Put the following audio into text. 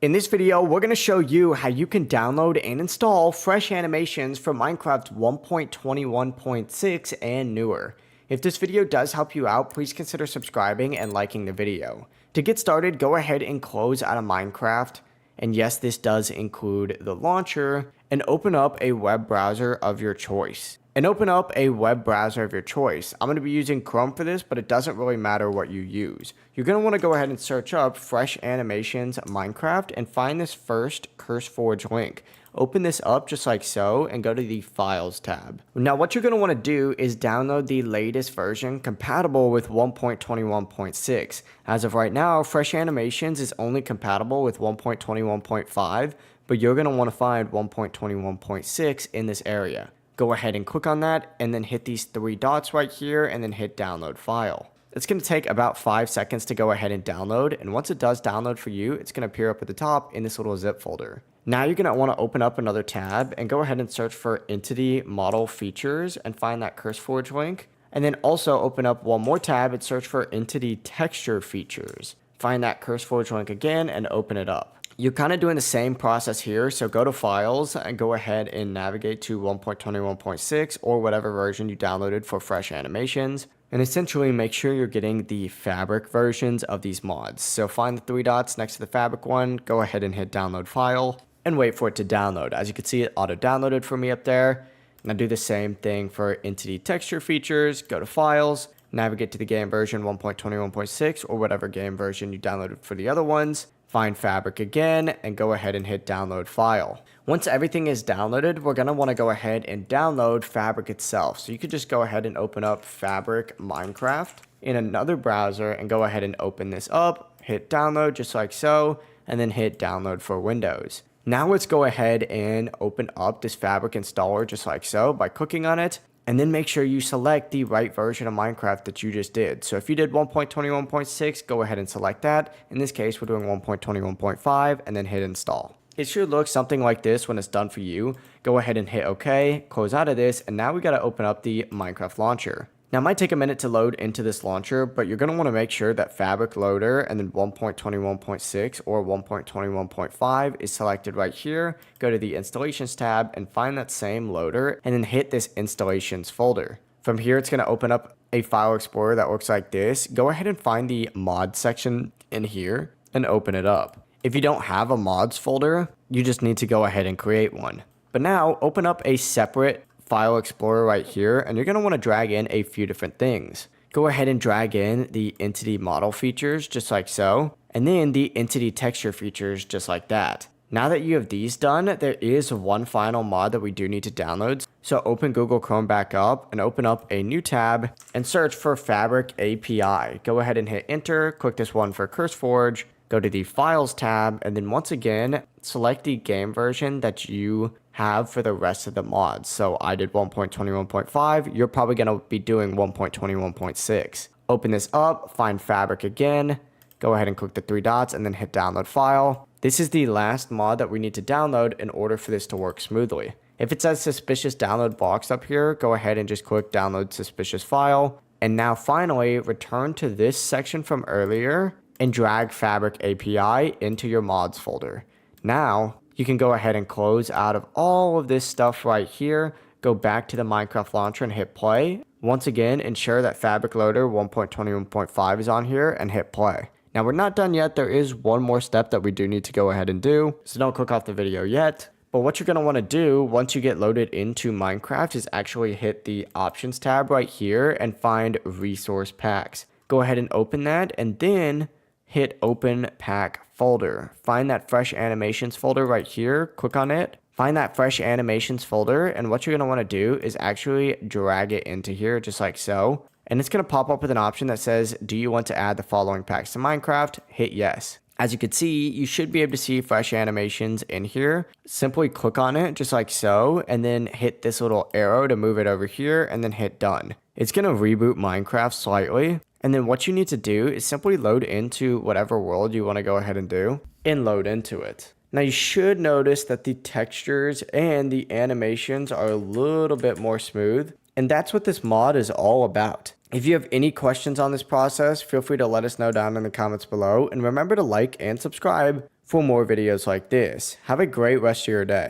In this video, we're going to show you how you can download and install fresh animations for Minecraft 1.21.6 and newer. If this video does help you out, please consider subscribing and liking the video. To get started, go ahead and close out of Minecraft. And yes, this does include the launcher, and open up a web browser of your choice. I'm going to be using Chrome for this, but it doesn't really matter what you use. You're going to want to go ahead and search up Fresh Animations Minecraft and find this first CurseForge link. Open this up just like so and go to the Files tab. Now what you're going to want to do is download the latest version compatible with 1.21.6. As of right now, Fresh Animations is only compatible with 1.21.5, but you're going to want to find 1.21.6 in this area. Go ahead and click on that and then hit these three dots right here and then hit download file. It's going to take about 5 seconds to go ahead and download, and once it does download for you, it's going to appear up at the top in this little zip folder. Now you're going to want to open up another tab and go ahead and search for Entity Model Features and find that CurseForge link. And then also open up one more tab and search for Entity Texture Features. Find that CurseForge link again and open it up. You're kind of doing the same process here, so go to Files and go ahead and navigate to 1.21.6 or whatever version you downloaded for Fresh Animations, and essentially make sure you're getting the Fabric versions of these mods. So find the three dots next to the Fabric one, go ahead and hit download file, and wait for it to download. As you can see, it auto-downloaded for me up there. Now do the same thing for Entity Texture Features, go to Files, navigate to the game version 1.21.6 or whatever game version you downloaded for the other ones. Find Fabric again and go ahead and hit download file. Once everything is downloaded, we're going to want to go ahead and download Fabric itself. So you could just go ahead and open up Fabric Minecraft in another browser and go ahead and open this up, hit download just like so, and then hit download for Windows. Now let's go ahead and open up this Fabric installer just like so by clicking on it. And then make sure you select the right version of Minecraft that you just did. So if you did 1.21.6, go ahead and select that. In this case, we're doing 1.21.5 and then hit install. It should look something like this when it's done for you. Go ahead and hit OK, close out of this, and now we got to open up the Minecraft launcher. Now it might take a minute to load into this launcher, but you're going to want to make sure that Fabric Loader and then 1.21.6 or 1.21.5 is selected right here. Go to the Installations tab and find that same loader and then hit this Installations folder. From here, it's going to open up a file explorer that looks like this. Go ahead and find the mod section in here and open it up. If you don't have a mods folder, you just need to go ahead and create one. But now open up a separate file explorer right here, and you're going to want to drag in a few different things. Go ahead and drag in the entity model features just like so, and then the entity texture features just like that. Now that you have these done, there is one final mod that we do need to download. So open Google Chrome back up and open up a new tab and search for Fabric API. Go ahead and hit enter, click this one for CurseForge, go to the Files tab, and then once again, select the game version that you have for the rest of the mods. So I did 1.21.5, you're probably going to be doing 1.21.6. Open this up, find Fabric again, go ahead and click the three dots and then hit download file. This is the last mod that we need to download in order for this to work smoothly. If it says suspicious download box up here, go ahead and just click download suspicious file. And now finally, return to this section from earlier and drag Fabric API into your mods folder. Now, you can go ahead and close out of all of this stuff right here, go back to the Minecraft launcher and hit play. Once again, ensure that Fabric Loader 1.21.5 is on here and hit play. Now we're not done yet, there is one more step that we do need to go ahead and do, so don't click off the video yet. But what you're going to want to do once you get loaded into Minecraft is actually hit the Options tab right here and find Resource Packs. Go ahead and open that and then hit Open Pack Folder. Find that Fresh Animations folder right here, click on it, find that Fresh Animations folder, and what you're going to want to do is actually drag it into here just like so. And it's going to pop up with an option that says, do you want to add the following packs to Minecraft? Hit yes. As you can see, you should be able to see Fresh Animations in here. Simply click on it just like so, and then hit this little arrow to move it over here, and then hit done. It's going to reboot Minecraft slightly. And then what you need to do is simply load into whatever world you want to go ahead and do and load into it. Now you should notice that the textures and the animations are a little bit more smooth, and that's what this mod is all about. If you have any questions on this process, feel free to let us know down in the comments below, and remember to like and subscribe for more videos like this. Have a great rest of your day.